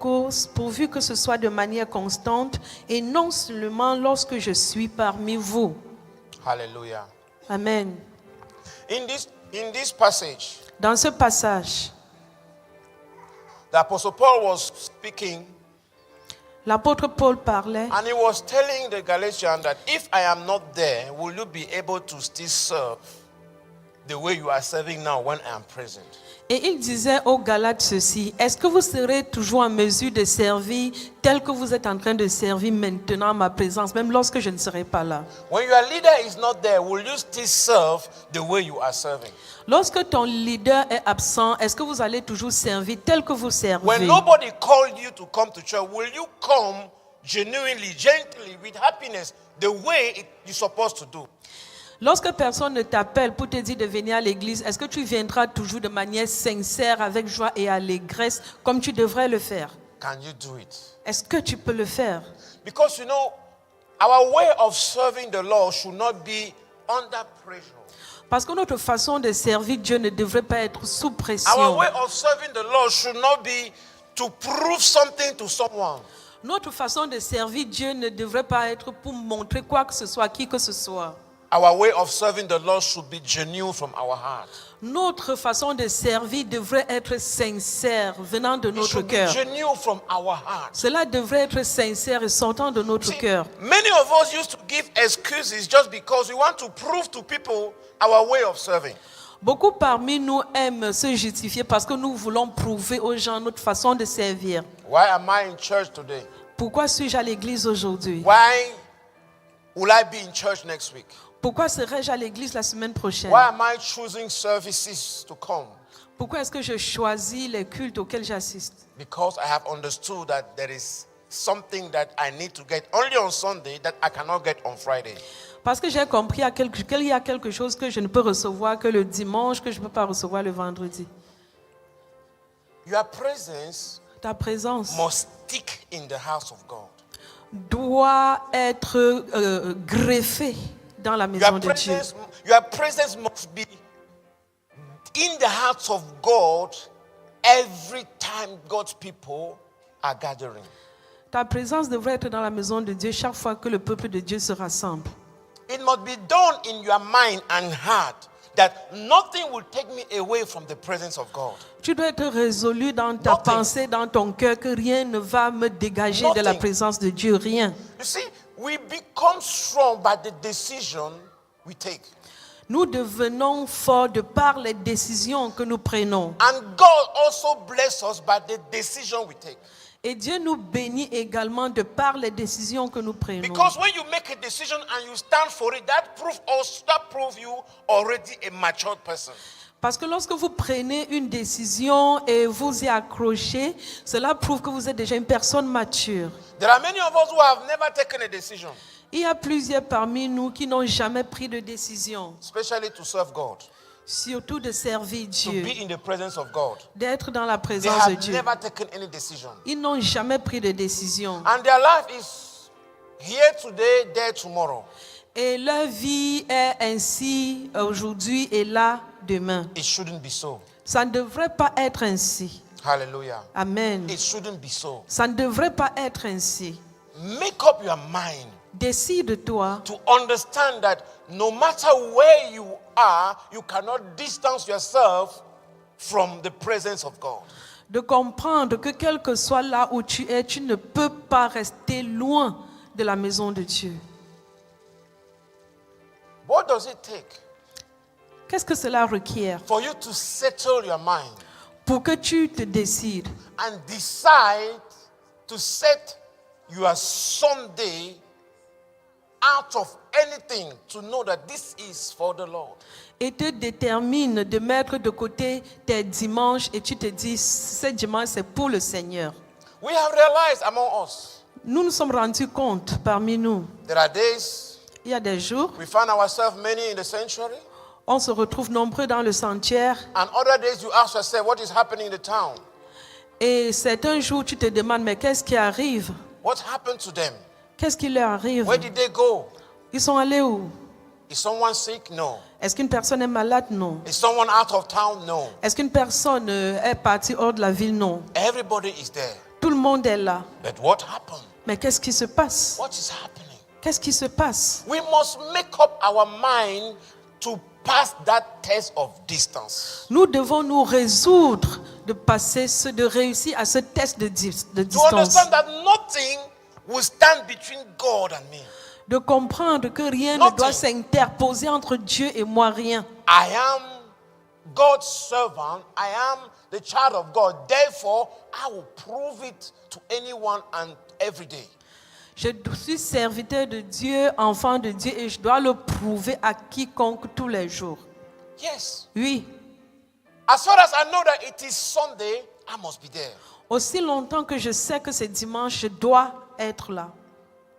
course, pourvu que ce soit de manière constante et non seulement lorsque je suis parmi vous. Hallelujah. Amen. In this passage, Dans ce passage, the Apostle Paul was speaking, l'apôtre Paul parlait and he was telling the Galatians that if I am not there, will you be able to still serve the way you are serving now when I am present? et il disait aux Galates ceci: est-ce que vous serez toujours en mesure de servir tel que vous êtes en train de servir maintenant à ma présence, même lorsque je ne serai pas là? When your leader is not there, will you still serve the way you are serving? Lorsque ton leader est absent, est-ce que vous allez toujours servir tel que vous servez? When nobody called you to come to church, will you come genuinely, gently, with happiness, the way you're supposed to do? Lorsque personne ne t'appelle pour te dire de venir à l'église, est-ce que tu viendras toujours de manière sincère, avec joie et allégresse, comme tu devrais le faire? Can you do it? Est-ce que tu peux le faire? Because you know, our way of serving the Lord should not be under pressure. Parce que notre façon de servir Dieu ne devrait pas être sous Our pression. way of serving the Lord should not be to prove something to someone. Notre façon de servir Dieu ne devrait pas être pour montrer quoi que ce soit à qui que ce soit. Our way of serving the Lord should be genuine from our heart. Notre façon de servir devrait être sincère, venant de It notre should be cœur. genuine from our heart. Cela devrait être sincère et sortant de notre See, cœur. many of us used to give excuses just because we want to prove to people our way of serving. Beaucoup parmi nous aiment se justifier parce que nous voulons prouver aux gens notre façon de servir. Why am I in church today? Pourquoi suis-je à l'église aujourd'hui? Why will I be in church next week? Pourquoi serai-je à l'église la semaine prochaine? Why am I choosing services to come? Pourquoi est-ce que je choisis les cultes auxquels j'assiste? Because I have understood that there is something that I need to get only on Sunday that I cannot get on Friday. Parce que j'ai compris qu'il y a quelque chose que je ne peux recevoir que le dimanche, que je ne peux pas recevoir le vendredi. Your presence Ta présence must stick in the house of God. doit être greffée dans la maison de Dieu. Your presence must be in the house of God every time God's people are gathering. Ta présence devrait être dans la maison de Dieu chaque fois que le peuple de Dieu se rassemble. It must be done in your mind and heart that nothing will take me away from the presence of God. Tu dois être résolu dans ta pensée, dans ton cœur, que rien ne va me dégager de la présence de Dieu, rien. You see, we become strong by the decision we take. Nous devenons forts de par les décisions que nous prenons. And God also bless us by the decision we take. Et Dieu nous bénit également de par les décisions que nous prenons. Because when you make a decision and you stand for it, that proves you already a matured person. Parce que lorsque vous prenez une décision et vous y accrochez, cela prouve que vous êtes déjà une personne mature. There are many of us who have never taken a decision, Il y a plusieurs parmi nous qui n'ont jamais pris de décision, especially to serve God, surtout de servir to Dieu, be in the presence of God. d'être dans la They présence de have Dieu. never taken any decision. Ils n'ont jamais pris de décision. And their life is here today, there tomorrow. Et leur vie est ainsi aujourd'hui et là demain. It shouldn't be so. Ça ne devrait pas être ainsi. Hallelujah. Amen. It shouldn't be so. Ça ne devrait pas être ainsi. Make up your mind Décide-toi to understand that no matter where you are, you cannot distance yourself from the presence of God. de comprendre que quel que soit là où tu es, tu ne peux pas rester loin de la maison de Dieu. What does it take Qu'est-ce que cela requiert for you to settle your mind pour que tu te décides and decide to set your Sunday out of anything to know that this is for the Lord? et te détermines de mettre de côté tes dimanches et tu te dis, ce dimanche c'est pour le Seigneur. We have realized among us, Nous nous sommes rendus compte parmi nous, there are days il y a des jours, we find ourselves many in the sanctuary, on se retrouve nombreux dans le sanctuaire and other days you ask yourself what is happening in the town. et certains jours tu te demandes, mais qu'est-ce qui arrive? What happened to them? Qu'est-ce qui leur arrive? Where did they go? Ils sont allés où? Is someone sick? No. Est-ce qu'une personne est malade? Non. Is someone out of town? No. Est-ce qu'une personne est partie hors de la ville? Non. Everybody is there. Tout le monde est là. But what happened? Mais qu'est-ce qui se passe? What is happening? Qu'est-ce qui se passe? We must make up our mind to pass that test of distance. Nous devons nous résoudre de réussir à ce test de To distance. understand that nothing will stand between God and me. De comprendre que rien ne Nothing. doit s'interposer entre Dieu et moi, rien. I am God's servant. I am the child of God. Therefore, I will prove it to anyone and every day. Je suis serviteur de Dieu, enfant de Dieu, et je dois le prouver à quiconque tous les jours. Yes. Oui, As far as I know that it is Sunday, I must be there. aussi longtemps que je sais que c'est dimanche, je dois être là.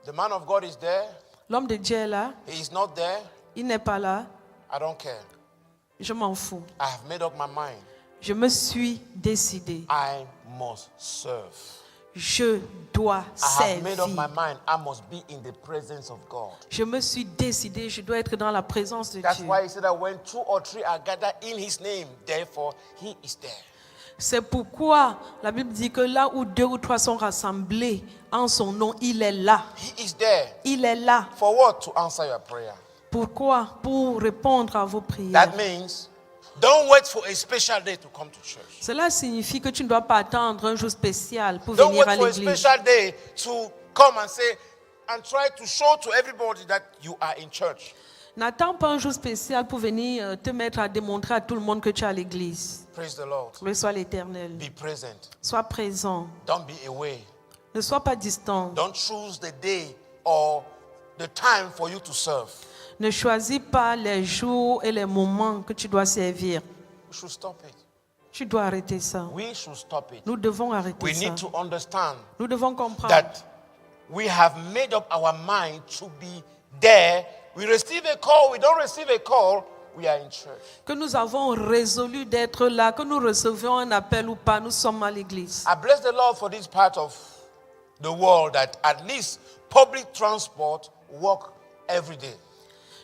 The man of God is there. L'homme de Dieu est là, He is not there. il n'est pas là, I don't care. je m'en fous. I have made up my mind. Je me suis décidé, I must serve. je dois I have made up my servir. mind. I must be in the presence of God. Je me suis décidé, je dois être dans la présence de That's Dieu. why he said that when 2 or 3 are gathered in his name, therefore he is there. C'est pourquoi la Bible dit que là où 2 ou 3 sont rassemblés en son nom, il est là. He is there. Il est là. For what? To answer your prayer. Pourquoi? Pour répondre à vos prières. That means don't wait for a special day to come to church. Cela signifie que tu ne dois pas attendre un jour spécial pour Don't venir wait à for a l'église. special day to come and say and try to show to everybody that you are in church. N'attends pas un jour spécial pour venir te mettre à démontrer à tout le monde que tu es à l'église. Praise the Lord. Loué soit l'Éternel. Be present. Sois présent. Don't be away. Ne sois pas distant. Don't choose the day or the time for you to serve. Ne choisis pas les jours et les moments que tu dois servir. We should stop it. Tu dois arrêter ça. We should stop it. Nous devons arrêter We ça. need to understand Nous devons comprendre that we have made up our mind to be there. We receive a call, we don't receive a call, we are in church. que nous avons résolu d'être là, que nous recevions un appel ou pas, nous sommes à l'église. I bless the Lord for this part of the world that at least public transport work every day.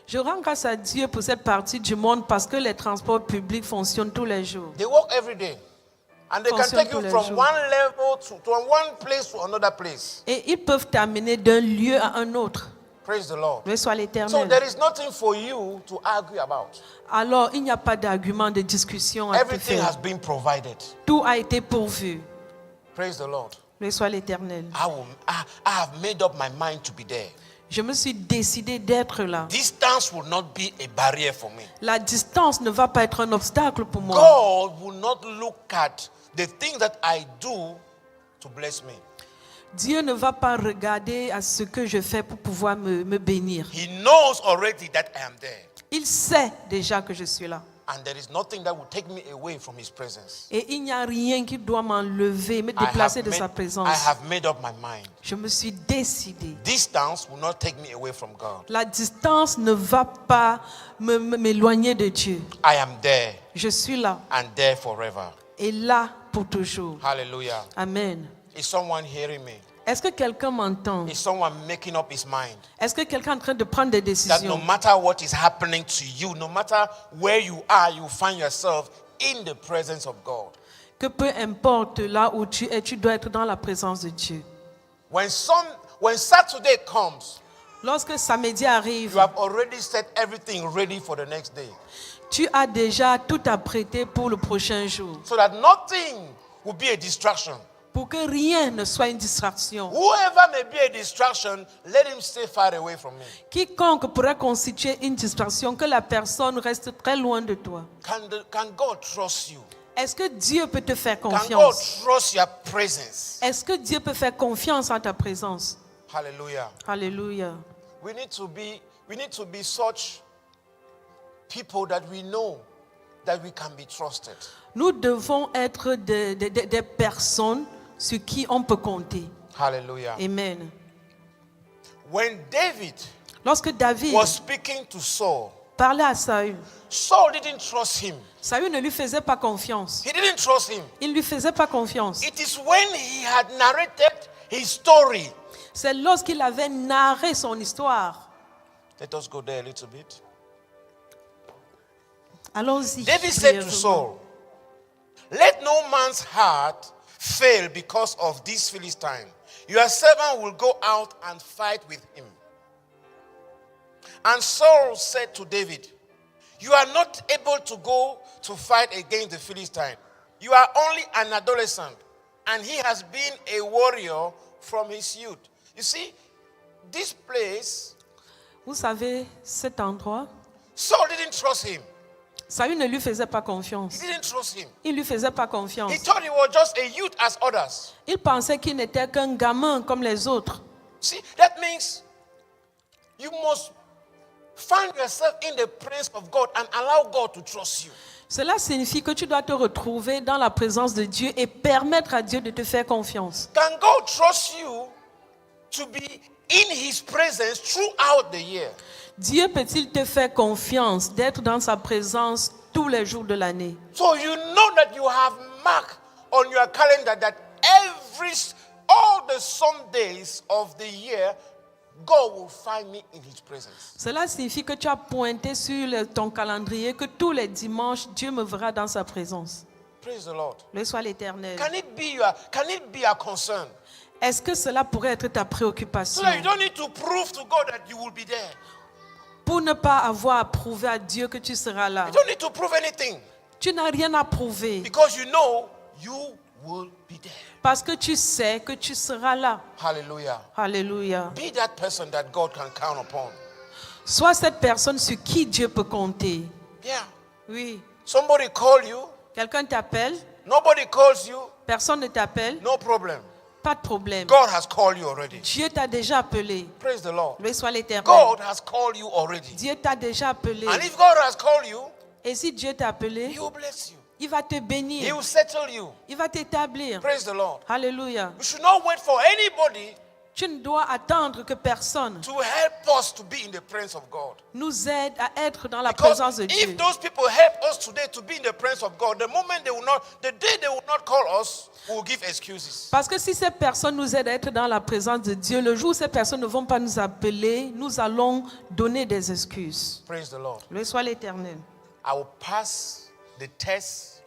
Je rends grâce à Dieu pour cette partie du monde parce que les transports publics fonctionnent tous les jours. They work every day. And they can Fonctionne take you tous les from jours. one level to one place to another place. Et ils peuvent t'amener d'un lieu à un autre. Praise the Lord. Loué soit So l'Éternel. there is nothing for you to argue about. Alors, il n'y a pas d'argument, de discussion à te Everything faire. has been provided. Tout a été pourvu. Praise the Lord. Loué soit l'Éternel. I have made up my mind to be there. Je me suis décidé d'être là. Distance will not be a barrier for me. La distance ne va pas être un obstacle pour moi. God will not look at the things that I do to bless me. Dieu ne va pas regarder à ce que je fais pour pouvoir me bénir. He knows already that I am there. Il sait déjà que je suis là. And there is nothing that will take me away from his presence. Et il n'y a rien qui doit m'enlever, me I déplacer de sa présence. have made up my mind. Je me suis décidé. Distance will not take me away from God. La distance ne va pas m'éloigner de Dieu. I am there Je suis là and there forever. et là pour toujours. Hallelujah. Amen. Is someone hearing me? Est-ce que quelqu'un m'entend? Is someone making up his mind Est-ce que quelqu'un est en train de prendre des that no décisions? matter what is happening to you, no matter where you are, you find yourself in the presence of God? Que peu importe là où tu es, tu dois être dans la présence de Dieu. When Saturday comes, Lorsque samedi you arrive, have already set everything ready for the next day, tu as déjà tout apprêté pour le prochain jour. so that nothing will be a distraction. Pour que rien ne soit une distraction. Whoever may be a distraction, let him stay far away from me. Quiconque pourrait constituer une distraction, que la personne reste très loin de toi. Can God trust you? Est-ce que Dieu peut te faire Can God confiance? trust your presence? Est-ce que Dieu peut faire confiance en ta présence? Hallelujah. Alléluia. We need to be such people that we know that we can be trusted. Nous devons être des personnes sur qui on peut compter. Hallelujah. Amen. When David Lorsque David was speaking to Saul, parlait à Saül, Saul didn't trust him. Saül ne lui faisait pas confiance. He didn't trust him. Il ne lui faisait pas confiance. It is when he had narrated his story. C'est lorsqu'il avait narré son histoire. Let us go there a little bit. Allons-y. David said to brièvement. Saul, "Let no man's heart fail because of this Philistine, your servant will go out and fight with him. And Saul said to David, you are not able to go to fight against the Philistine. You are only an adolescent, and he has been a warrior from his youth. You see, this place, Vous savez, cet endroit, Saul didn't trust him. Saül ne lui faisait pas He confiance. didn't trust him. Il ne lui faisait pas confiance. He thought he was just a youth as others. Il pensait qu'il n'était qu'un gamin comme les autres. See, that means you must find yourself in the presence of God and allow God to trust you. Cela signifie que tu dois te retrouver dans la présence de Dieu et permettre à Dieu de te faire confiance. Can God trust you to be in his presence throughout the year? Dieu peut-il te faire confiance d'être dans sa présence tous les jours de l'année? So you know that you have marked on your calendar that all the Sundays of the year, God will find me in his presence. Cela signifie que tu as pointé sur ton calendrier que tous les dimanches, Dieu me verra dans sa présence. Praise the Lord. Loué soit l'Éternel. Can it be your concern? Est-ce que cela pourrait être ta So préoccupation? that you don't need to prove to God that you will be there. Pour ne pas avoir à prouver à Dieu que tu seras là. You don't need to prove anything. Tu n'as rien à prouver Because you know you will be there. parce que tu sais que tu seras là. Hallelujah. Alléluia. Be that person that God can count upon. Sois cette personne sur qui Dieu peut compter. Yeah. Oui. Somebody call you. Quelqu'un t'appelle, Nobody calls you. personne ne t'appelle, No problem. pas de problème. God has called you already. Dieu t'a déjà appelé. Praise the Lord. Loué soit l'Éternel. God has called you already. Dieu t'a déjà appelé. And if God has called you, Et si Dieu t'a appelé, he will bless you. il va te He bénir. will settle you. Il va t'établir. Praise the Lord. Alléluia. We should not wait for anybody Tu ne dois attendre que personne to help us to be in the presence of God. nous aide à être dans la Because présence de Dieu. if those people help us today to be in the presence of God, the day they will not call us, we will give excuses. Parce que si ces personnes nous aident à être dans la présence de Dieu, le jour où ces personnes ne vont pas nous appeler, nous allons donner des excuses. Praise the Lord. Loué soit l'Éternel. I will pass the test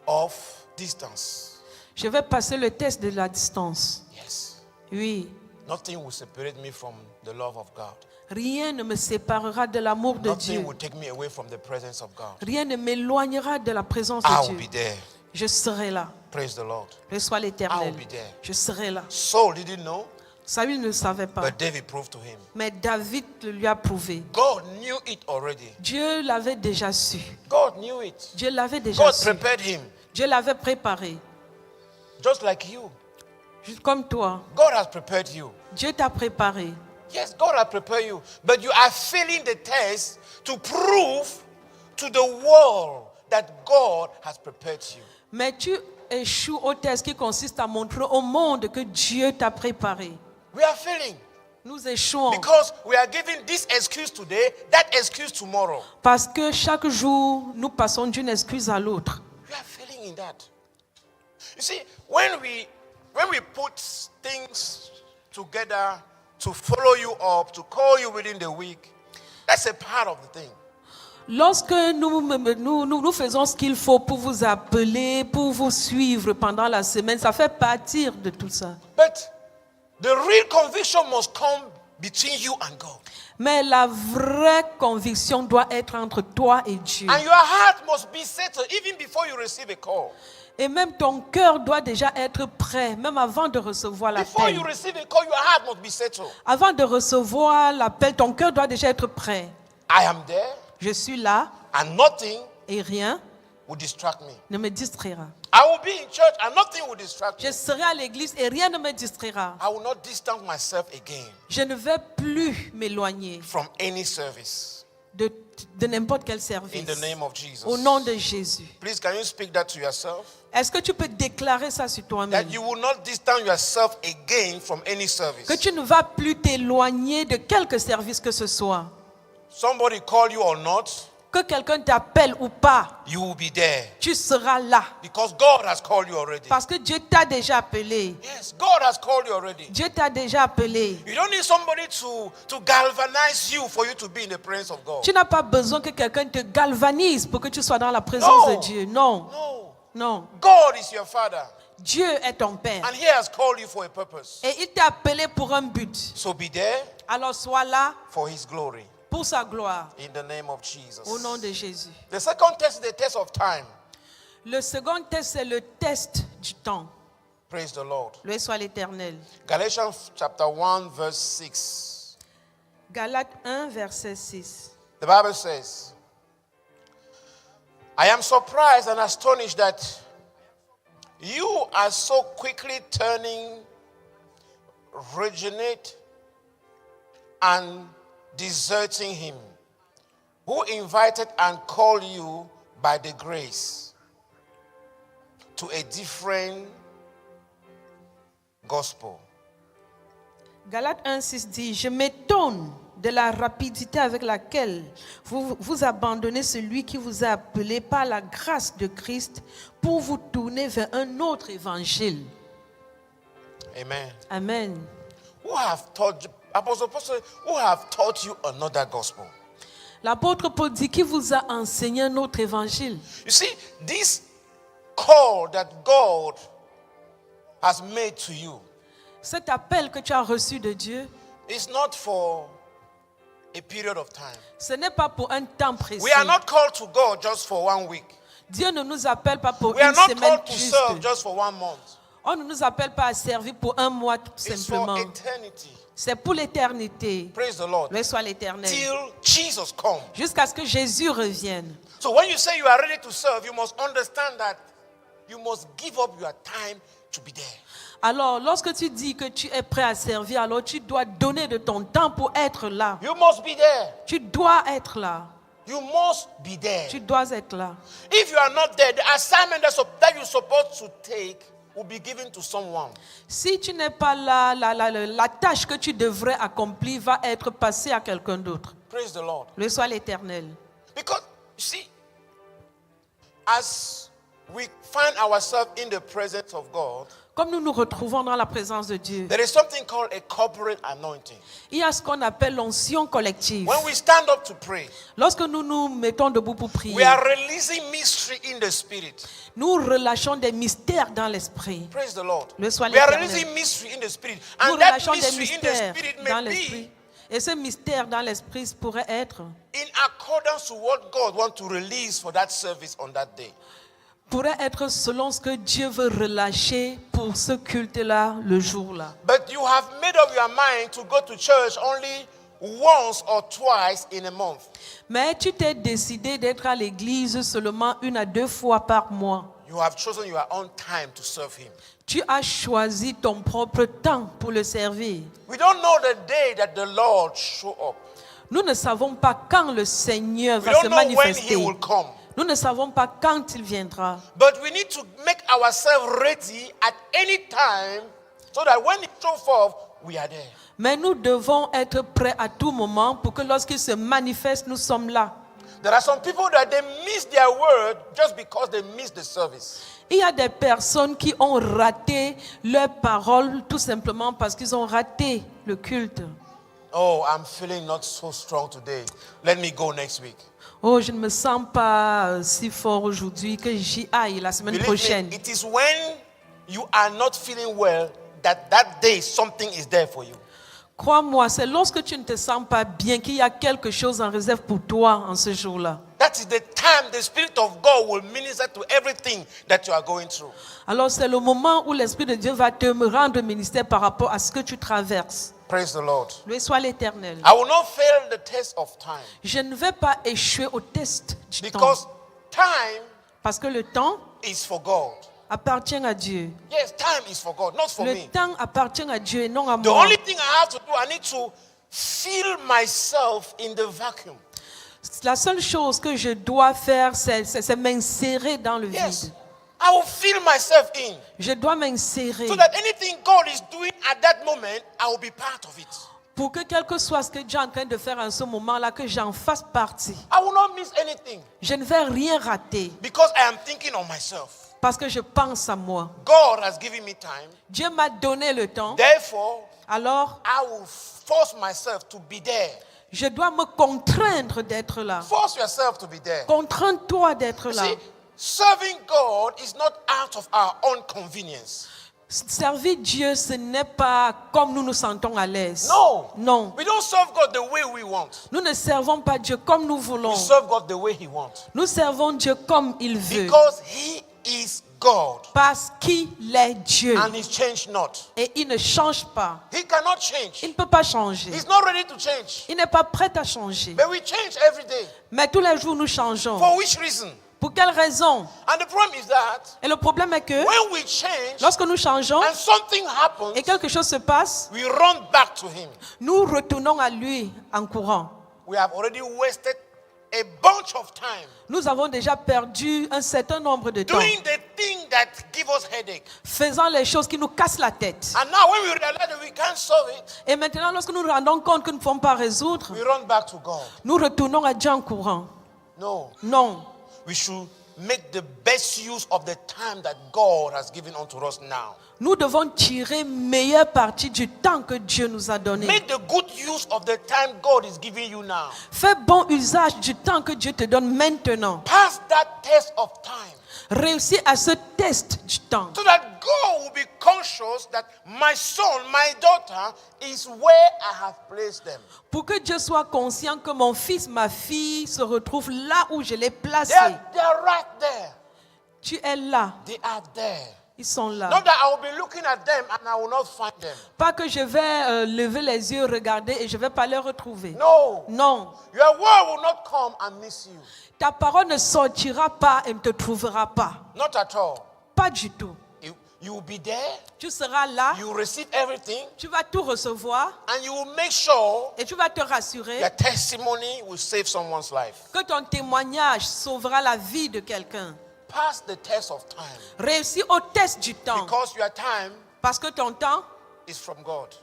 of distance. Je vais passer le test de la distance. Yes. Oui. Nothing will separate me from the love of God. Rien ne me séparera de l'amour de Nothing Dieu. will take me away from the presence of God. Rien ne m'éloignera de la présence I de will Dieu. be there. Je serai là. Praise the Lord. Loué soit I will l'Éternel. be there. Je serai là. Saul didn't know, Saül ne savait pas. but David proved to him. Mais David le lui a prouvé. God knew it already. Dieu l'avait déjà su. God knew it. Dieu l'avait déjà God su. prepared him, Dieu l'avait préparé. just like you. Juste comme toi. God has prepared you. Dieu t'a préparé. Yes, God has prepared you. But you are failing the test to prove to the world that God has prepared you. Mais tu échoues au test qui consiste à montrer au monde que Dieu t'a préparé. We are failing Nous échouons because we are giving this excuse today, that excuse tomorrow. parce que chaque jour, nous passons d'une excuse à l'autre. We are failing in that. You see, when we put things together to follow you up, to call you within the week, that's a part of the thing. Lorsque nous faisons ce qu'il faut pour vous appeler, pour vous suivre pendant la semaine, ça fait partie de tout ça. But the real conviction must come between you and God. Mais la vraie conviction doit être entre toi et Dieu. And your heart must be settled even before you receive a call. Et même ton cœur doit déjà être prêt, même avant de recevoir Before l'appel. you receive a call, your heart must be settled. Avant de recevoir l'appel, ton cœur doit déjà être prêt. I am there, Je suis là and nothing et rien will distract me. ne me distraira. I will be in church, and nothing will distract Je me. serai à l'église et rien ne me distraira. I will not distance myself again Je ne vais plus m'éloigner from any service. de n'importe quel In service. the name of Jesus. Au nom de Jésus. Please, can you speak that to yourself? Est-ce que tu peux déclarer ça sur toi-même? That you will not distance yourself again from any service. Que tu ne vas plus t'éloigner de quelque service que ce soit. Somebody call you or not, Que quelqu'un t'appelle ou pas, you will be there. tu seras là. Because God has called you already. Parce que Dieu t'a déjà appelé. Yes, God has called you already. Dieu t'a déjà appelé. You don't need somebody to galvanize you for you to be in the presence of God. Tu n'as pas besoin que quelqu'un te galvanise pour que tu sois dans la présence No. de Dieu. Non, No. non. God is your father. Dieu est ton Père. And He has called you for a purpose. Et il t'a appelé pour un but. So be there Alors sois là for His glory. pour sa gloire. In the name of Jesus. Au nom de Jésus. The second test is the test of time. Le second test, c'est le test du temps. Praise the Lord. Loué soit l'Éternel. Galatians chapter 1 verse 6. Galates 1, verset 6. The Bible says, I am surprised and astonished that you are so quickly turning, regenerate, and deserting Him, who invited and called you by the grace to a different gospel. Galates 1, 6 dit, je m'étonne de la rapidité avec laquelle vous abandonnez celui qui vous a appelé par la grâce de Christ pour vous tourner vers un autre évangile. Amen. Amen. Who have taught you, Apostle Paul said, who have taught you another gospel? L'apôtre Paul dit qui vous a enseigné un autre évangile. You see, this call that God has made to you Cet appel que tu as reçu de Dieu, is not for a period of time. ce n'est pas pour un temps précis. We are not called to God just for 1 week. Dieu ne nous appelle pas pour We are une not semaine called to juste. serve just for 1 month. On ne nous appelle pas à servir pour un mois tout It's simplement. for eternity. C'est pour l'éternité. Praise the Lord. Loué soit l'Éternel. Till Jesus comes. Jusqu'à ce que Jésus revienne. So when you say you are ready to serve, you must understand that you must give up your time to be there. Alors, lorsque tu dis que tu es prêt à servir, alors tu dois donner de ton temps pour être là. You must be there. Tu dois être là. You must be there. Tu dois être là. If you are not there, the assignment that you're supposed to take will be given to someone. Si tu n'es pas là, la tâche que tu devrais accomplir va être passée à quelqu'un d'autre. Praise the Lord. Loué soit l'Éternel. Because, you see, as we find ourselves in the presence of God, Comme nous nous retrouvons dans la présence de Dieu, there is something called a corporate anointing. il y a ce qu'on appelle l'onction collective. When we stand up to pray, Lorsque nous nous mettons debout pour prier, we are releasing mystery in the spirit. nous relâchons des mystères dans l'esprit. Praise the Lord. Le soit We are l'Éternel. releasing mystery in the spirit. Nous And that relâchons des mystery in the mystères spirit dans may l'esprit. be Et ce mystère dans l'esprit pourrait être, in accordance to what God wants to release for that service on that day. pourrait être selon ce que Dieu veut relâcher pour ce culte-là, le jour-là. But you have made up your mind to go to church only once or twice in a month. Mais tu t'es décidé d'être à l'église seulement 1 à 2 fois par mois. You have chosen your own time to serve Him. Tu as choisi ton propre temps pour le servir. We don't know the day that the Lord show up. Nous ne savons pas quand le Seigneur We va don't se know when He manifester. will come. Nous ne savons pas quand il viendra. But we need to make ourselves ready at any time so that when He shows forth, we are there. Mais nous devons être prêts à tout moment pour que lorsqu'il se manifeste, nous sommes là. There are some people that they miss their word just because they miss the service. Il y a des personnes qui ont raté leur parole tout simplement parce qu'ils ont raté le culte. Oh, I'm feeling not so strong today. Let me go next week. Oh, je ne me sens pas si fort aujourd'hui que j'y aille la semaine Believe prochaine. me, it is when you are not feeling well that day something is there for you. Crois-moi, c'est lorsque tu ne te sens pas bien qu'il y a quelque chose en réserve pour toi en ce jour-là. That is the time the Spirit of God will minister to everything that you are going through. Alors c'est le moment où l'Esprit de Dieu va te rendre ministère par rapport à ce que tu traverses. Praise the Lord. Loué soit l'Éternel. I will not fail the test of time Je ne vais pas échouer au test du temps. because time Parce que le temps is for God. appartient à Dieu. Yes, time is for God, not for Le me. temps appartient à Dieu et non à The moi. only thing I have to do, I need to feel myself in the vacuum. La seule chose que je dois faire, c'est m'insérer dans le Yes. vide. I will feel myself in. Je dois m'insérer So that anything God is doing at that moment, I will be part of it. pour que quel que soit ce que Dieu est en train de faire en ce moment-là, que j'en fasse partie. I will not miss anything Je ne vais rien rater because I am thinking of myself. parce que je pense à moi. God has given me time. Dieu m'a donné le temps, Therefore, alors I will force myself to be there. je dois me contraindre d'être là. Force yourself to be there. Contrains-toi d'être You là. see, Serving God is not out of our own convenience. Servir Dieu, ce n'est pas comme nous nous sentons à l'aise. No. Non. We don't serve God the way we want. Nous ne servons pas Dieu comme nous voulons. We serve God the way He wants. Nous servons Dieu comme il veut. Because He is God. Parce qu'il est Dieu. And He changed not. Et il ne change pas. He cannot change. Il ne peut pas changer. He's not ready to change. Il n'est pas prêt à changer. But we change every day. Mais tous les jours, nous changeons. For which reason? Pour quelle raison? And the problem is that Et le problème est que when we change lorsque nous changeons and something happens, et quelque chose se passe, we run back to Him. nous retournons à lui en courant. We have already wasted a bunch of time Nous avons déjà perdu un certain nombre de temps, doing the thing that give us headache. faisant les choses qui nous cassent la tête. And now when we realize that we can't solve it, Et maintenant, lorsque nous nous rendons compte que nous ne pouvons pas résoudre, we run back to God. nous retournons à Dieu en courant. No. Non. We should make the best use of the time that God has given unto us now. Nous devons tirer meilleure partie du temps que Dieu nous a donné. Make the good use of the time God is giving you now. Fais bon usage du temps que Dieu te donne maintenant. Pass that test of time Réussis à ce test du temps. so that God will be conscious that my son, my daughter is where I have placed them. Pour que Dieu soit conscient que mon fils, ma fille se retrouvent là où je l'ai placé. They are right there. Tu es là. They are there. Ils sont là. Not that I will be looking at them and I will not find them. Pas que je vais lever les yeux, regarder et je ne vais pas les retrouver. No. Non. Your word will not come and miss you. Ta parole ne sortira pas et ne te trouvera pas. Not at all. Pas du tout. You will be there. Tu seras là. You will receive everything. Tu vas tout recevoir. And you will make sure Et tu vas te rassurer your testimony will save someone's life. que ton témoignage sauvera la vie de quelqu'un. Pass the test of time. Réussis au test du temps. Because your time Parce que ton temps is from God.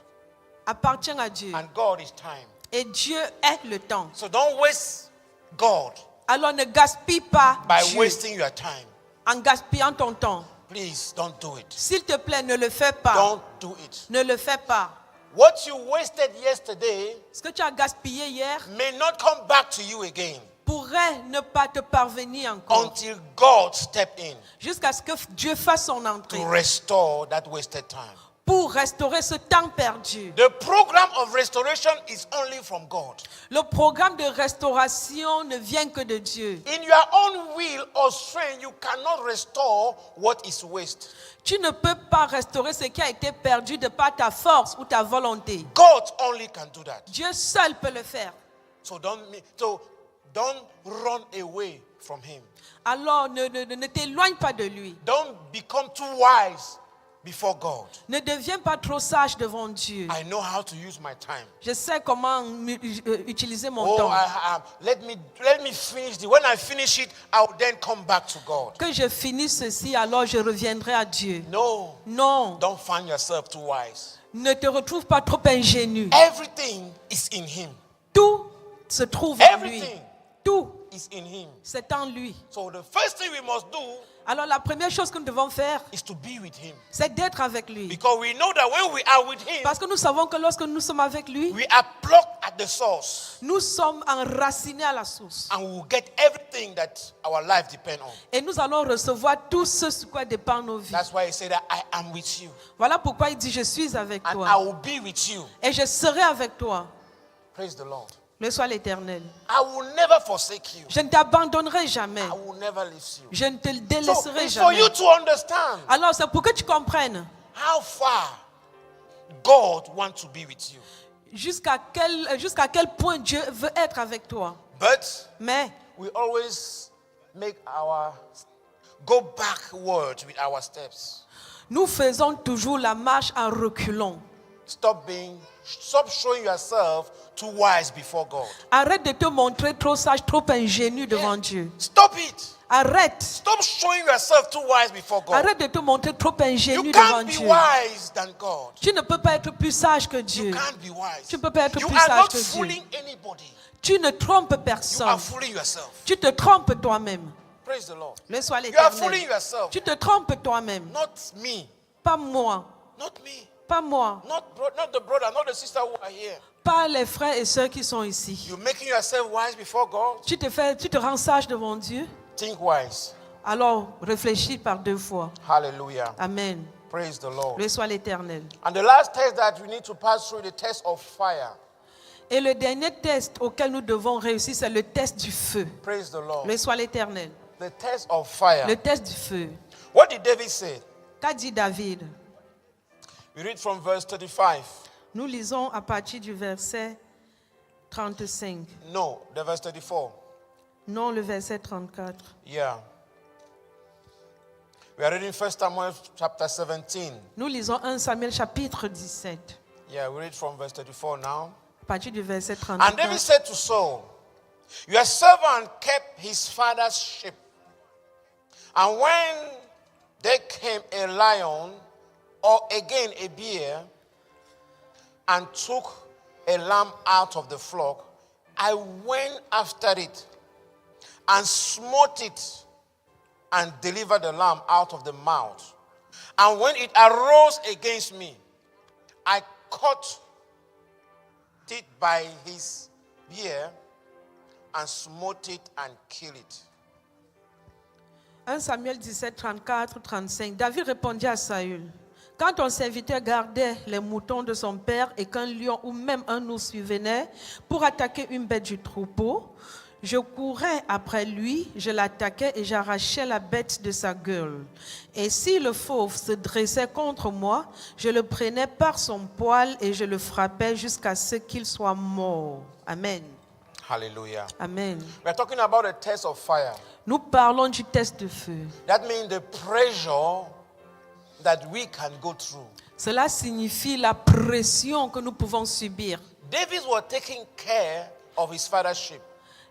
appartient à Dieu. And God is time. Et Dieu est le temps. So don't waste God Alors ne gaspille pas by Dieu wasting your time. en gaspillant ton temps. Please don't do it. S'il te plaît, ne le fais pas. Don't do it. Ne le fais pas. What you wasted yesterday Ce que tu as gaspillé hier may not come back to you again pourrait ne pas te parvenir encore. until God step in Jusqu'à ce que Dieu fasse son entrée. to restore that wasted time. Pour restaurer ce temps perdu. The program of restoration is only from God. Le programme de restauration ne vient que de Dieu. In your own will or strength, you cannot restore what is waste. Tu ne peux pas restaurer ce qui a été perdu de par ta force ou ta volonté. God only can do that. Dieu seul peut le faire. So don't run away from Him. Alors ne t'éloigne pas de lui. Don't become too wise before God. Ne deviens pas trop sage devant Dieu. I know how to use my time. Je sais comment utiliser mon Oh, temps. let me finish it. When I finish it, I'll then come back to God. Que je finisse ceci, alors je reviendrai à Dieu. No, Non, don't find yourself too wise. ne te retrouve pas trop ingénu. Everything is in Him. Tout se trouve en lui. Everything Tout, is in Him. c'est en lui. So the first thing we must do Alors la première chose que nous devons faire, is to be with Him. c'est d'être avec lui. Because we know that when we are with Him, Parce que nous savons que lorsque nous sommes avec lui, we are plucked at the source nous sommes enracinés à la source. and we will get everything that our life depends on. Et nous allons recevoir tout ce sur quoi dépend nos vies. That's why He said that I am with you Voilà pourquoi il dit, je suis avec and I toi. will be with you. Et je serai avec toi. Praise the Lord. Le soit l'Éternel. I will never forsake you. Je ne t'abandonnerai jamais. I will never leave you. Je ne te So délaisserai it's for jamais. you to understand Alors c'est pour que tu comprennes how far God wants to be with you. jusqu'à quel point Dieu veut être avec toi. But Mais we always go backward with our steps. nous faisons toujours la marche en reculant. Stop showing yourself too wise before God. Arrête de te montrer trop sage, trop ingénu devant Dieu. Stop it. Arrête. Stop showing yourself too wise before God. Arrête de te montrer trop ingénu You devant can't be Dieu. wise than God. Tu ne peux pas être plus sage que You Dieu. can't be wise. Tu ne peux pas être You plus are sage not que Dieu. fooling anybody. Tu ne trompes You are personne. fooling yourself. Tu te trompes toi-même. Praise the Lord. Le soit You are fooling l'Éternel. yourself. Tu te trompes toi-même. Not me. Pas moi. Not me. Pas moi. Not the brother, not the sister who are here. Pas les frères et sœurs qui sont ici. You're making yourself wise before God. Tu te rends sage devant Dieu. Think wise. alors réfléchis par 2 fois. Hallelujah. Amen. Praise the Lord. Loué soit l'Éternel. And the last test that we need to pass through, the test of fire. Et le dernier test auquel nous devons réussir, c'est le test du feu. Praise the Lord. Loué soit l'Éternel. The test of fire. Le test du feu. What did David say? Qu'a dit David? We read from verse 35. Nous lisons à partir du verset 35. No, the verse 34. Non, le verset 34. Yeah. We are reading 1 Samuel chapter 17. Nous lisons 1 Samuel chapitre 17. Yeah, we read from verse 34 now. À partir du verset And David 34. said to Saul, your servant kept his father's sheep. And when there came a lion or again a bear and took a lamb out of the flock, I went after it and smote it and delivered the lamb out of the mouth. And when it arose against me, I caught it by his beard and smote it and killed it. 1 Samuel 17, 34, 35. David répondit à Saül. Quand ton serviteur gardait les moutons de son père et qu'un lion ou même un ours lui venait pour attaquer une bête du troupeau, je courais après lui, je l'attaquais et j'arrachais la bête de sa gueule. Et si le fauve se dressait contre moi, je le prenais par son poil et je le frappais jusqu'à ce qu'il soit mort. Amen. Hallelujah. Amen. We're talking about a test of fire. Nous parlons du test de feu. That means the pressure that we can go through. Cela signifie la pression que nous pouvons subir. David was taking care of his father's sheep.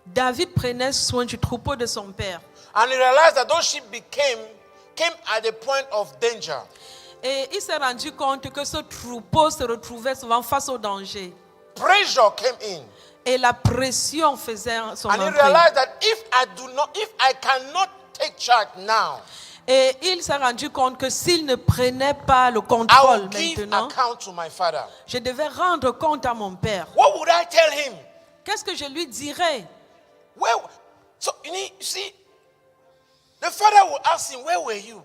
David prenait soin du troupeau de son père. And he realized that those sheep came at the point of danger. Et il s'est rendu compte que ce troupeau se retrouvait souvent face au danger. Pressure came in. Et la pression faisait son And he entrée. realized that if I cannot take charge now, Et il s'est rendu compte que s'il ne prenait pas le I contrôle will give maintenant, account to my father. je devais rendre compte à mon père. What would I tell him? Qu'est-ce que je lui dirais? So you see, the father will ask him, where were you?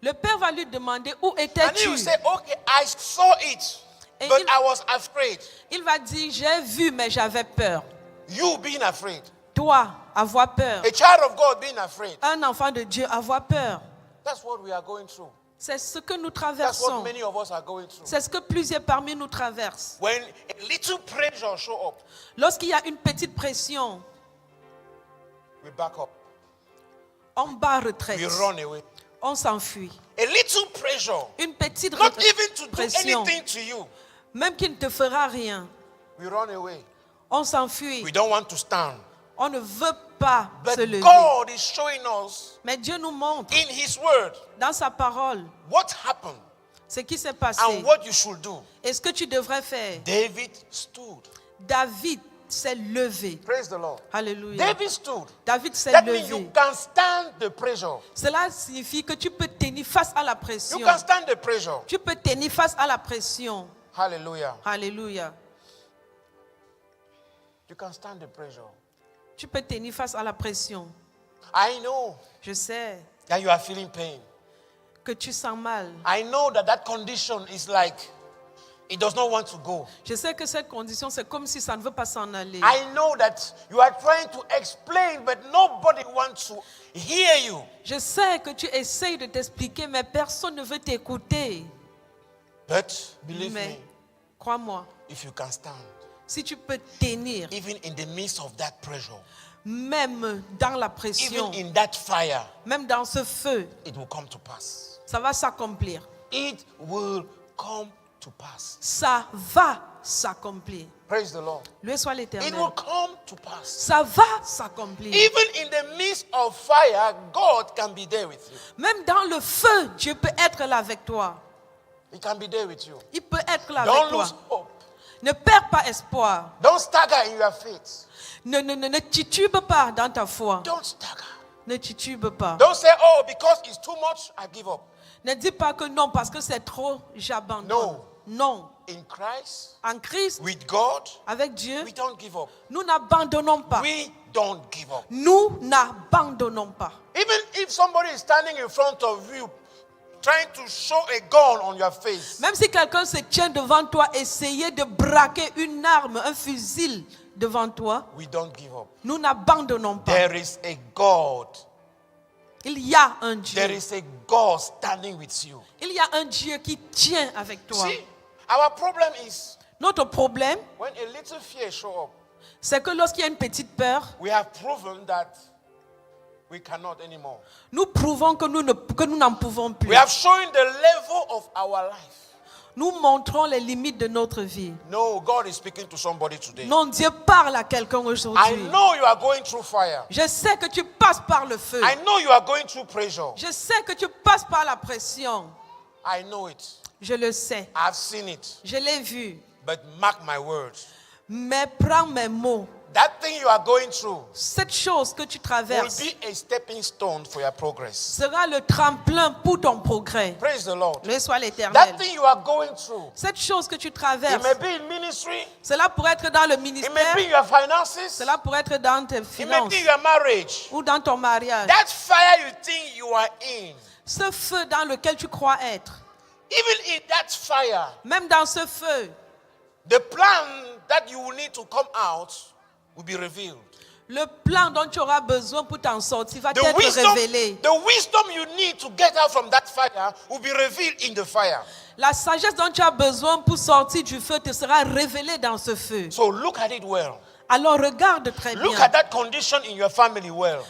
Le père va lui demander où And he étais-tu? will say, okay, I saw it, Et but I was afraid. il va dire, j'ai vu mais j'avais peur. You being afraid. Toi, avoir peur. A child of God being afraid. Un enfant de Dieu, avoir peur. That's what we are going through. C'est ce que nous That's what traversons. many of us are going through. C'est ce que plusieurs parmi nous traversent. When a little pressure show up, Lorsqu'il y a une petite pression, we back up. on bat retraite. We run away. On s'enfuit. A little pressure, Une petite not even to do pression, anything to you, même qui ne te fera rien. we run away. On s'enfuit. We don't want to stand. On ne veut pas But se lever. God is showing us Mais Dieu nous montre in His Word dans sa parole what happened ce qui s'est passé and what you should do. et ce que tu devrais faire. David stood. David s'est levé. Praise the Lord. Alléluia. David stood. David s'est That means you levé. can stand the pressure. Cela signifie que tu peux tenir face à la pression. You can stand the pressure. Tu peux tenir face à la pression. Hallelujah. Alléluia. You can stand the pressure. Tu peux tenir face à la pression. I know Je sais that you are feeling pain. que tu sens mal. I know that condition is like it does not want to go. Je sais que cette condition, c'est comme si ça ne veut pas s'en aller. I know that you are trying to explain, but nobody wants to hear you. Je sais que tu essayes de t'expliquer, mais personne ne veut t'écouter. But believe Mais me, crois-moi, if you can stand, si tu peux tenir, even in the midst of that pressure, même dans la pression, even in that fire, même dans ce feu, it will come to pass. ça va s'accomplir. It will come to pass. Ça va s'accomplir. Praise the Lord. Loué soit It l'Éternel. will come to pass. Ça va s'accomplir. Even in the midst of fire, God can be there with you. Même dans le feu, Dieu peut être là avec toi. He can be there with you. Il peut être là Don't avec toi. lose hope. Ne perds pas espoir. Don't stagger in your faith. Ne titube pas dans ta foi. Don't stagger. Ne titube pas. Don't say, oh, because it's too much, I give up. Ne dis pas que non parce que c'est trop, j'abandonne. No. Non. in Christ, en Christ, with God, avec Dieu, we don't give up. nous n'abandonnons pas. We don't give up. Nous n'abandonnons pas. Even if somebody is standing in front of you, trying to show a gun on your face, Même si quelqu'un se tient devant toi, essayer de braquer une arme, un fusil devant toi, we don't give up. nous n'abandonnons pas. There is a God. Il y a un There Dieu. is a God standing with you. Il y a un Dieu qui tient avec toi. See, our problem is Notre problème, when a little fear show up, c'est que lorsqu'il y a une petite peur, we have proven that we cannot anymore. nous prouvons que nous n'en pouvons plus. We have shown the level of our life. Nous montrons les limites de notre vie. No, God is speaking to somebody today. Non, Dieu parle à quelqu'un I aujourd'hui. know you are going through fire. Je sais que tu passes par le feu. I know you are going through pressure. Je sais que tu passes par la pression. I know it. Je le sais. I've seen it. Je l'ai vu. But mark my words. Mais prends mes mots. That thing you are going through Cette chose que tu will traverses be a stepping stone for your progress. sera le tremplin pour ton progrès. Praise the Lord. Loué soit That l'Éternel. thing you are going through, Cette chose que tu it traverses, may be in ministry, cela pourrait être dans le it may ministère, be in your finances, cela pourrait être dans tes it may finances be in your marriage. ou dans ton mariage. That fire you think you are in, Ce feu dans lequel tu crois être, even in that fire, même dans ce feu, the plan that you will need to come out will be revealed. le plan dont tu auras besoin pour t'en sortir va The t'être wisdom, révélé. the wisdom you need to get out from that fire will be revealed in the fire. La sagesse dont tu as besoin pour sortir du feu te sera révélée dans ce feu. So look at it well. Alors regarde très Look bien. at that condition in your family well.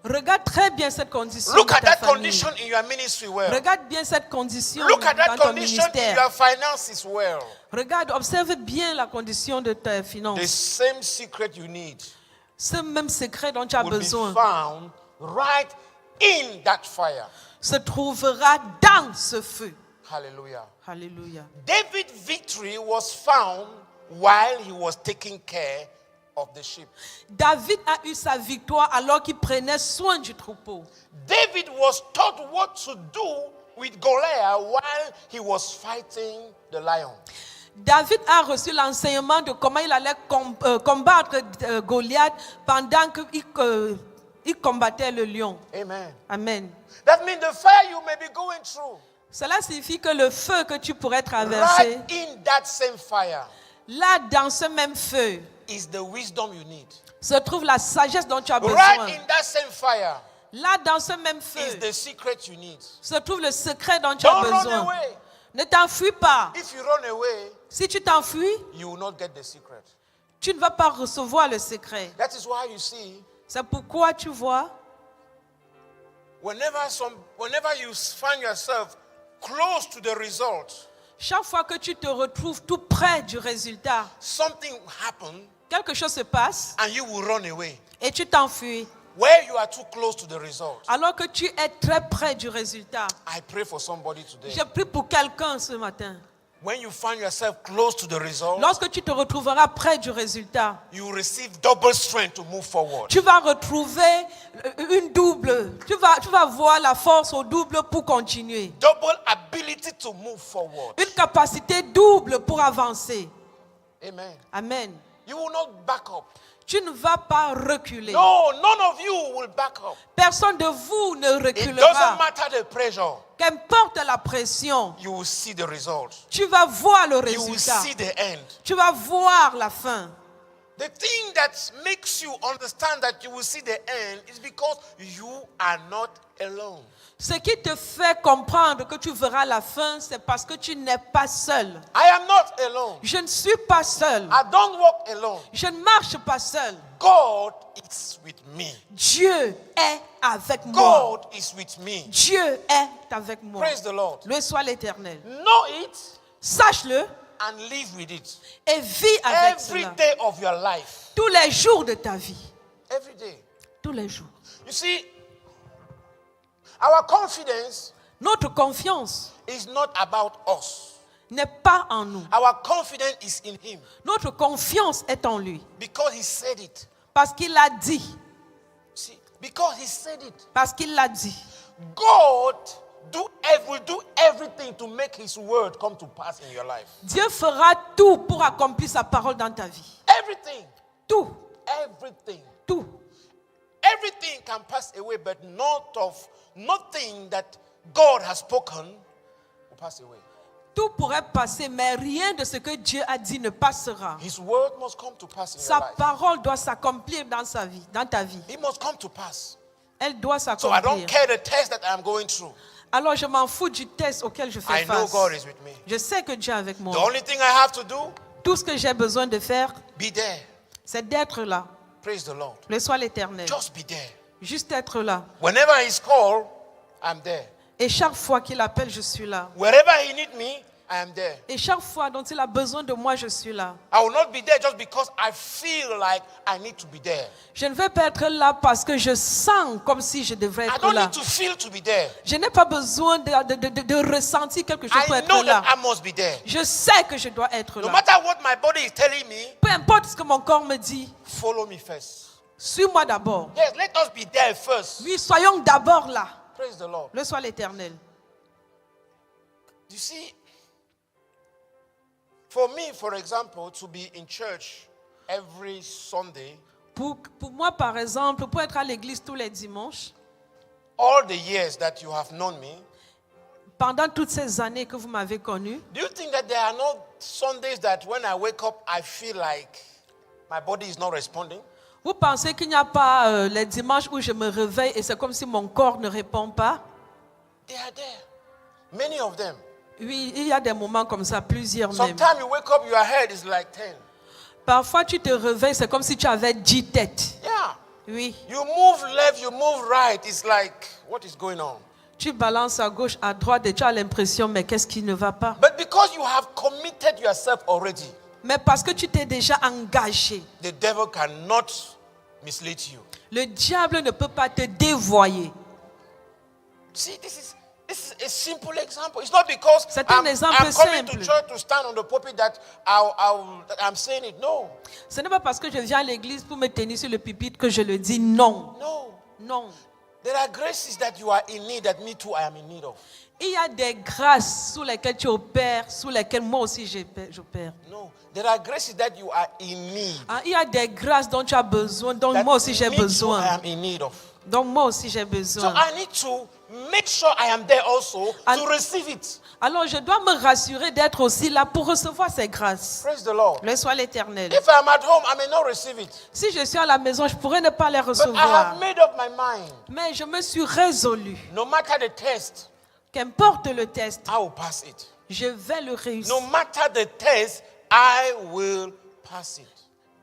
Regarde très bien cette condition Look dans at ta that famille. condition in your ministry well. Regarde bien cette condition Look at that dans ton condition in ministère. your finances well. Regarde, observe bien la condition de tes The finances. same secret you need Ce même secret dont tu as will be besoin found right in that fire. se trouvera dans ce feu. Hallelujah. Alléluia. David's victory was found while he was taking care of the sheep. David a eu sa victoire alors qu'il prenait soin du troupeau. David was taught what to do with Goliath while he was fighting the lion. David a reçu l'enseignement de comment il allait combattre Goliath pendant qu'il combattait le lion. Amen. Amen. That means the fire you may be going through, Cela signifie que le feu que tu pourrais traverser, right in that same fire, là dans ce même feu, is the wisdom you need. se trouve la sagesse dont tu as besoin. Right in that same fire Là dans ce même is feu, the secret you need. se trouve le secret dont tu as Don't run besoin. away. Ne t'enfuis pas. If you run away, Si tu t'enfuis, you will not get the secret. tu ne vas pas recevoir le secret. That is why you see, C'est pourquoi tu vois, whenever you find yourself close to the result, chaque fois que tu te retrouves tout près du résultat, something happens quelque chose se passe and you will run away. et tu t'enfuis. Where you are too close to the result. Alors que tu es très près du résultat. I pray for somebody today. Je prie pour quelqu'un ce matin. When you find yourself close to the result, Lorsque tu te retrouveras près du résultat, you will receive double strength to move forward. tu vas retrouver une double. Tu vas voir la force au double pour continuer. Double ability to move forward. Une capacité double pour avancer. Amen. Amen. You will not back up. Tu ne vas pas reculer. No, none of you will back up. Personne de vous ne It doesn't reculera. matter the pressure. Qu'importe la pression, You will see the result. tu vas voir le You will résultat. see the end. Tu vas voir la fin. The thing that makes you understand that you will see the end is because you are not alone. Ce qui te fait comprendre que tu verras la fin, c'est parce que tu n'es pas seul. I am not alone. Je ne suis pas seul. I don't walk alone. Je ne marche pas seul. God is with me. Dieu est avec moi. God is with me. Dieu est avec moi. Praise the Lord. Loué soit l'Éternel. Know it Sache-le and live with it. et vis avec Every cela. day of your life. Tous les jours de ta vie. Every day. Tous les jours. You see, our confidence Notre confiance is not about us. n'est pas en nous. Our confidence is in Him Notre confiance est en lui. because He said it. Parce qu'il l'a dit. See, because He said it. Parce qu'il l'a dit. God will do everything to make his word come to pass in your life. Dieu fera tout pour accomplir sa parole dans ta vie. Everything. Tout, Everything. tout. Everything can pass away, but nothing that God has spoken will pass away. Tout pourrait passer, mais rien de ce que Dieu a dit ne passera. His word must come to pass in your Sa life. parole doit s'accomplir dans sa vie, dans ta vie. It must come to pass. Elle doit So I don't s'accomplir. care the test that I'm going through. Alors je m'en fous du test auquel je fais I know face. God is with me. Je sais que Dieu est avec The moi. only thing I have to do, Tout ce que j'ai besoin de faire, be there. c'est d'être là. Praise the Lord. Le soit l'Éternel. Just be there. Juste être là. Whenever he's called, I'm there. Et chaque fois qu'il appelle, je suis là. Wherever he needs me, I am there. Et chaque fois dont il a besoin de moi, je suis là. I will not be there just because I feel like I need to be there. Je ne vais pas être là parce que je sens comme si je devrais I être don't là. need to feel to be there. Je n'ai pas besoin de ressentir quelque chose pour I être know là. that I must be there. Je sais que je dois être No là. matter what my body is telling me, Peu importe ce que mon corps me dit, follow me first. suis-moi d'abord. Yes, let us be there first. Oui, soyons d'abord là. Praise the Lord. Le soit l'Éternel. You see, for me, for example, to be in church every Sunday, Pour moi, par exemple, pour être à l'église tous les dimanches, all the years that you have known me, pendant toutes ces années que vous m'avez connu, do you think that there are no Sundays that when I wake up, I feel like my body is not responding? vous pensez qu'il n'y a pas les dimanches où je me réveille et c'est comme si mon corps ne répond pas? They are there. Many of them. Oui, il y a des moments comme ça, plusieurs même. Sometimes you wake up, your head is like 10. Parfois, tu te réveilles, c'est comme si tu avais 10 têtes. Yeah. Oui, You move left, you move right. It's like, what is going on? tu balances à gauche, à droite et tu as l'impression, mais qu'est-ce qui ne va pas? But because you have committed yourself already, Mais parce que tu t'es déjà engagé, the devil cannot mislead you. le diable ne peut pas te dévoyer. See, this is a simple example. It's not because C'est un exemple I'm coming to simple. church to stand on the pulpit that I'm saying it. No, Ce n'est pas parce que je viens à l'église pour me tenir sur le pupitre que je le dis non. no. Non. There are graces that you are in need that me too I am in need of. Il y a des grâces sous lesquelles tu opères, sous lesquelles moi aussi j'opère. No, there are graces that you are in need. Ah, il y a des grâces dont tu as besoin, dont That moi aussi j'ai me too I besoin. am in need of. Donc moi aussi j'ai So besoin. I need to make sure I am there also And- to receive it. Alors je dois me rassurer d'être aussi là pour recevoir ces grâces. Praise the Lord. Le soit l'Éternel. If I'm at home, I may not receive it. Si je suis à la maison, je pourrais ne pas les But I recevoir. have made up my mind. Mais je me suis résolu. No matter the test, Qu'importe le test, I will pass it. je vais le réussir. No matter the test, I will pass it.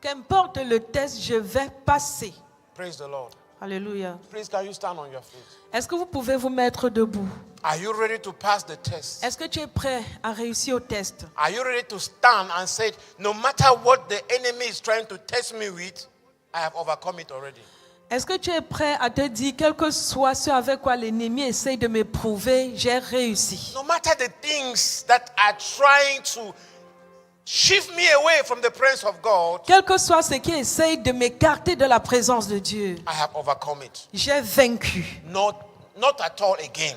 Qu'importe le test, je vais passer. Praise the Lord. Alléluia. Please, can you stand on your feet? Est-ce que vous pouvez vous mettre debout? Are you ready to pass the test? Est-ce que tu es prêt à réussir au test? Are you ready to stand and say, no matter what the enemy is trying to test me with, I have overcome it already? Est-ce que tu es prêt à te dire, quel que soit ce avec quoi l'ennemi essaye de m'éprouver, j'ai réussi? No matter the things that are trying to shift me away from the presence of God, Quel que soit ce qui essaye de m'écarter de la présence de Dieu, I have overcome it. j'ai vaincu. Not at all again.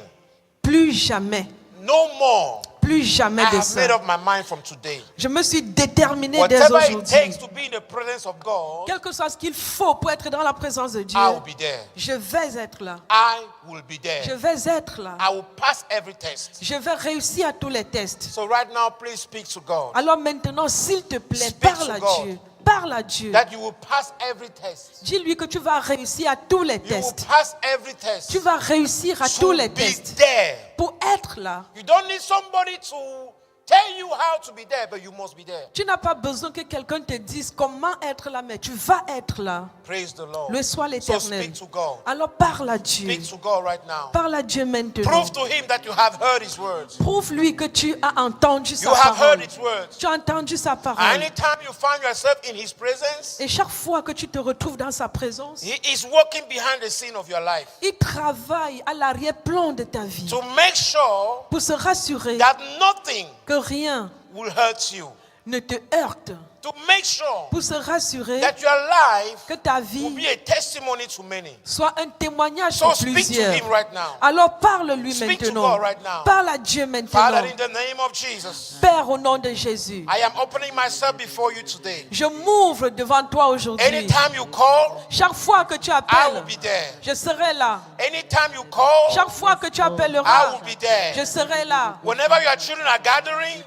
Plus jamais. No more. Plus jamais I de have made ça. up my mind from today. Je me suis déterminé dès Whatever it aujourd'hui. takes to be in the presence of God, Quel que soit ce qu'il faut pour être dans la présence de Dieu, I will be there. je vais être là. I will be Je there. vais être là. I will pass every test. Je vais réussir à tous les tests. So right now, please speak to God. Alors maintenant, s'il te plaît, Speak parle to à God. Dieu. Parle à Dieu. That you will pass every test. Dis-lui que tu vas réussir à tous les You will tests. pass every test. Tu vas réussir à tous To les be tests there. pour être là. You don't need somebody to tell you how to be there, but you must be there. Tu n'as pas besoin que quelqu'un te dise comment être là, mais tu vas être là. Praise the Lord. Le soit So l'Éternel. speak to God. Alors parle à Dieu. Speak to God right now. Parle à Dieu maintenant. Prove to him that you have heard his words. Prouve-lui que tu as entendu sa You have heard parole. his words. Tu as entendu sa parole. Anytime you find yourself in his presence, Et chaque fois que tu te retrouves dans sa présence, he is working behind the scene of your life il travaille à l'arrière-plan de ta vie to make sure pour se rassurer that nothing que rien will hurt you. ne te heurte, to make sure pour se rassurer that your life que ta will vie be a testimony to many. soit un témoignage So pour speak to plusieurs. him right now. Alors parle-lui Speak to maintenant. God right now. Parle à Dieu maintenant. Father, in the name of Jesus, Père, au nom de Jésus, I am opening myself before you today. je m'ouvre devant toi aujourd'hui. Anytime you call, Chaque fois que tu I will appelles, be there. je serai là. Anytime you call, Chaque fois que tu I appelleras, will be there. je serai là. Whenever your children are gathering,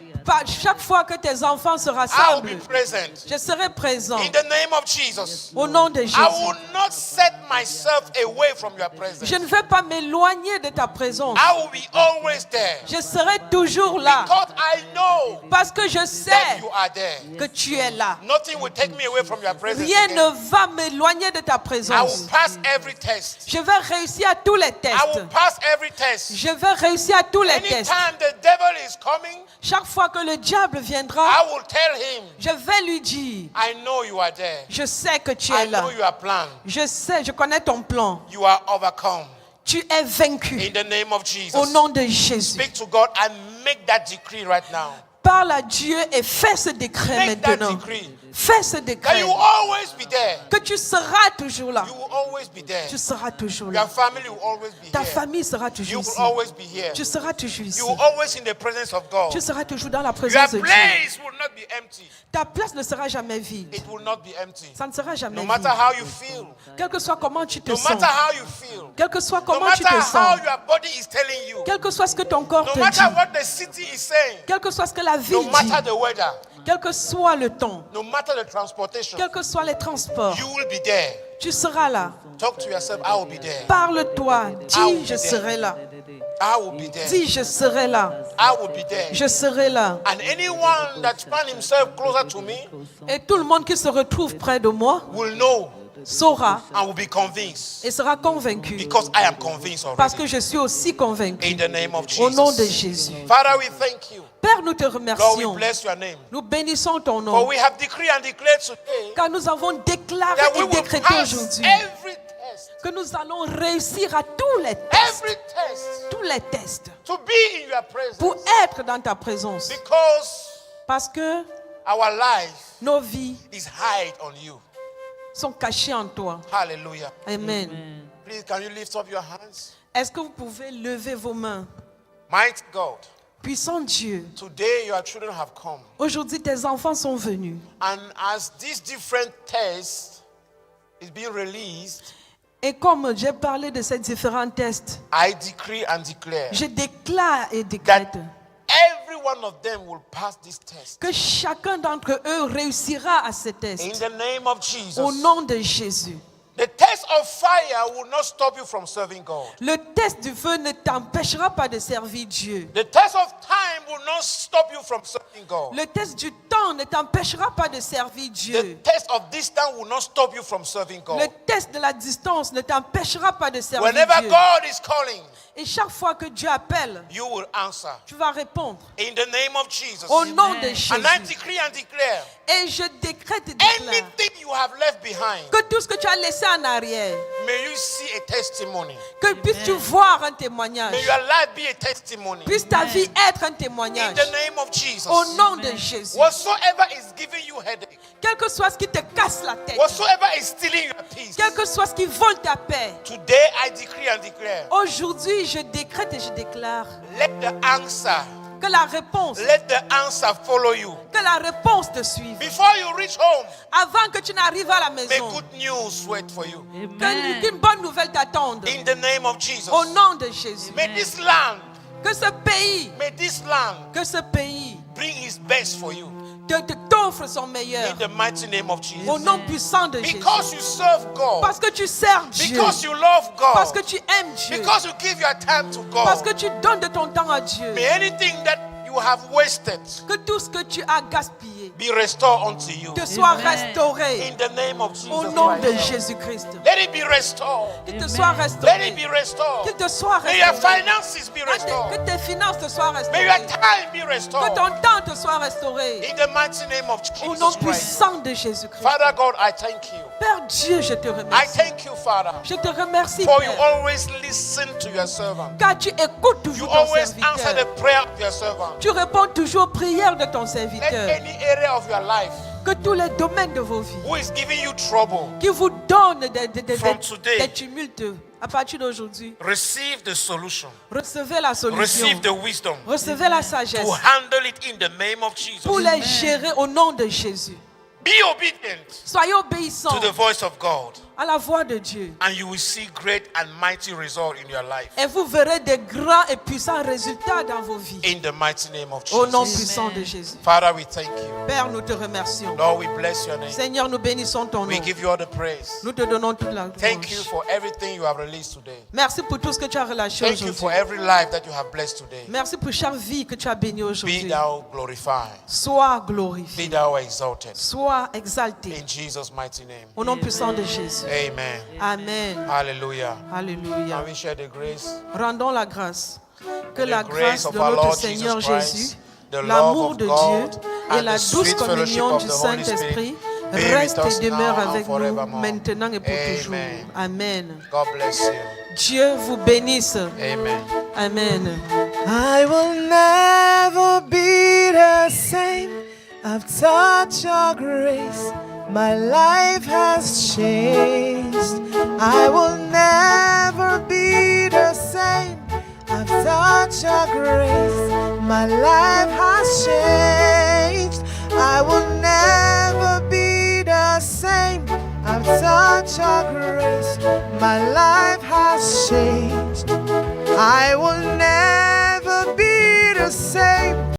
Chaque fois que tes enfants se I will rassemblent, be present. je serai présent. In the name of Jesus, Au nom de Jésus. I will not set myself away from your presence. Je ne vais pas m'éloigner de ta présence. I will be always there. Je serai toujours là. Because I know Parce que je that sais you are there. que tu es là. Nothing will take me away from your presence. Rien Again. ne va m'éloigner de ta I will présence. pass every test. Je vais réussir à tous les I tests. will pass every test. Je vais réussir à tous les tests. Anytime the devil is coming, Chaque fois que le diable viendra, I will tell him, je vais lui dire, I know you are there. je sais que tu es I là. know your plan. Je sais, je connais ton plan. You are overcome. Tu es vaincu. In the name of Jesus. Au nom de Jésus. Speak to God and make that decree right now. Parle à Dieu et fais ce décret Make that maintenant. decree. Fais ce That décret. you will always be there. Que tu seras toujours là. You will always be there. Tu seras toujours Your là. family will always be Ta here. famille sera You toujours will ici. always be here. Tu seras toujours ici. You will always in the presence of God. Tu seras toujours dans la Your présence de Dieu. place will not be empty. Ta place ne sera jamais vide. It will not be empty. Ça ne sera jamais No vide. matter how you feel, Quel que soit comment tu te no sens. matter how you feel, Quel que soit no comment tu matter te how sens. your body is telling you, Quel que soit ce que ton corps no te matter dit. what the city is saying, Quel que soit ce que la no ville dit. matter the weather, Quel que soit le temps. no matter the transportation, Quels que soient les transports. you will be there. Tu seras là. Talk to yourself, I will be there. Parle-toi. will Dis, be je there. serai là. I will be there. Dis, je serai là. I will be there. Je serai là. And anyone that finds himself closer to me Et tout le monde qui se retrouve près de moi will know saura and will be convinced et sera convaincu. because I am convinced Parce already. que je suis aussi convaincu. In the name of Au nom de Jesus. Jésus. Father, we thank you. Père, nous te Lord, we remercions. bless your name. Nous bénissons ton For nom. we have decreed and declared today Car nous avons déclaré that we et will décrété pass aujourd'hui every test, que nous allons réussir à tous les tests. every test Tous les tests. to be in your presence. Pour être dans ta présence. Because Parce que our life nos vies is hid on you. sont cachées en toi. Hallelujah. Amen. Please, can you lift up your hands? Est-ce que vous pouvez lever vos mains? Mighty God, Puissant Dieu, today your children have come. aujourd'hui tes enfants sont venus. And as these different tests is being released, Et comme j'ai parlé de ces différents tests, I decree and declare je déclare et that décrète every one of them will pass this test. que chacun d'entre eux réussira à ce In test. the name of Jesus. Au nom de Jésus. The test of fire will not stop you from serving God. Le test du feu ne t'empêchera pas de servir Dieu. The test of time will not stop you from serving God. Le test du temps ne t'empêchera pas de servir The Dieu. test of distance will not stop you from serving God. Le test de la distance ne t'empêchera pas de servir Whenever Dieu. God is calling, Et chaque fois que Dieu appelle, you will answer. tu vas répondre. In the name of Jesus. Au nom de And I Jésus. decree and declare, Et je décrète et déclare anything you have left behind, que tout ce que tu as laissé en arrière, may you see a testimony. que puisses-tu voir un témoignage, May your life be a testimony. puisse ta vie être un In témoignage. the name of Jesus. Au nom de Jésus. Whatsoever is giving you headache, Quel que soit ce qui te casse la tête, whatsoever is stealing your peace, quel que soit ce qui vole ta paix, today I decree and declare, aujourd'hui je décrète et je déclare let the answer, que la réponse, let the answer follow you. que la réponse te suive. Before you reach home, Avant que tu n'arrives à la may maison, good news wait for you. qu'une bonne nouvelle t'attende. In the name of Jesus. Au nom de Jésus. May this land, Que ce pays, bring his best for you. t'offre son meilleur. In the mighty name of Jesus. Au nom puissant de Jésus. Because you serve God. Parce que tu sers Dieu. Because you love Parce God. que tu aimes Dieu. Because you give your time to Parce que God. tu donnes de ton temps à Dieu. May anything that you have wasted Que tout ce que tu as gaspillé be restored unto you. te soit restauré. In the name of Jesus Au nom de Christ. Jésus-Christ. Let it be restored. Qu'il te soit Let restauré. it be restored. Qu'il te soit May your restauré. finances be Que restored. tes finances te soient May restaurées. your time be Que restored. ton temps te soit restauré. In the mighty name of Au nom Jesus Christ. puissant de Jésus-Christ. Father God, I thank you. Père Dieu, je te I remercie. thank you, Father, Je te remercie, for you Père, always listen to your servant. car tu écoutes You toujours ton always answer serviteur. the prayer of your servant. Tu réponds toujours aux prières de ton Let serviteur. any area of your life Que tous les domaines de vos vies who is giving you trouble qui vous donnent From today, des tumultes, à partir d'aujourd'hui, receive the solution, recevez la solution. receive the wisdom Recevez la sagesse to handle it in the name of Jesus. pour les gérer au nom de Jésus. Be obedient Soyez obéissants to the voice of God, à la voix de Dieu. and you will see great and mighty results in your life. Et vous verrez des grands et puissants résultats dans vos vies. In the mighty name of Au nom Jesus. puissant de Jésus. Father, we thank you. Père, nous te remercions. Lord, we bless your name. Seigneur, nous bénissons ton We nom. give you all the praise. Nous te donnons toute la Thank you louange. for everything you have released today. Merci pour tout ce que tu as relâché Thank you for aujourd'hui. every life that you have blessed today. Merci pour chaque vie que tu as bénie Be aujourd'hui. thou glorified. Sois Be glorifié. thou exalted. Sois exalté. In Jesus' mighty name. Au nom puissant de Jésus. Amen. Amen. Hallelujah. Alléluia. Can we share the grace? Rendons la grâce. Que The la grace grâce of de our notre Lord Seigneur Jesus Christ, Jésus, the love l'amour of de God, Dieu et and la the douce sweet fellowship communion of du the Holy Saint-Esprit Spirit be reste with us et demeure now and avec nous forevermore. maintenant et pour toujours. Amen. Amen. God bless you. Dieu vous bénisse. Amen. Amen. I will never be the same. I've touched your grace. My life has changed. I will never be the same. I've touched your grace. My life has changed. I will never be the same. I've touched your grace. My life has changed. I will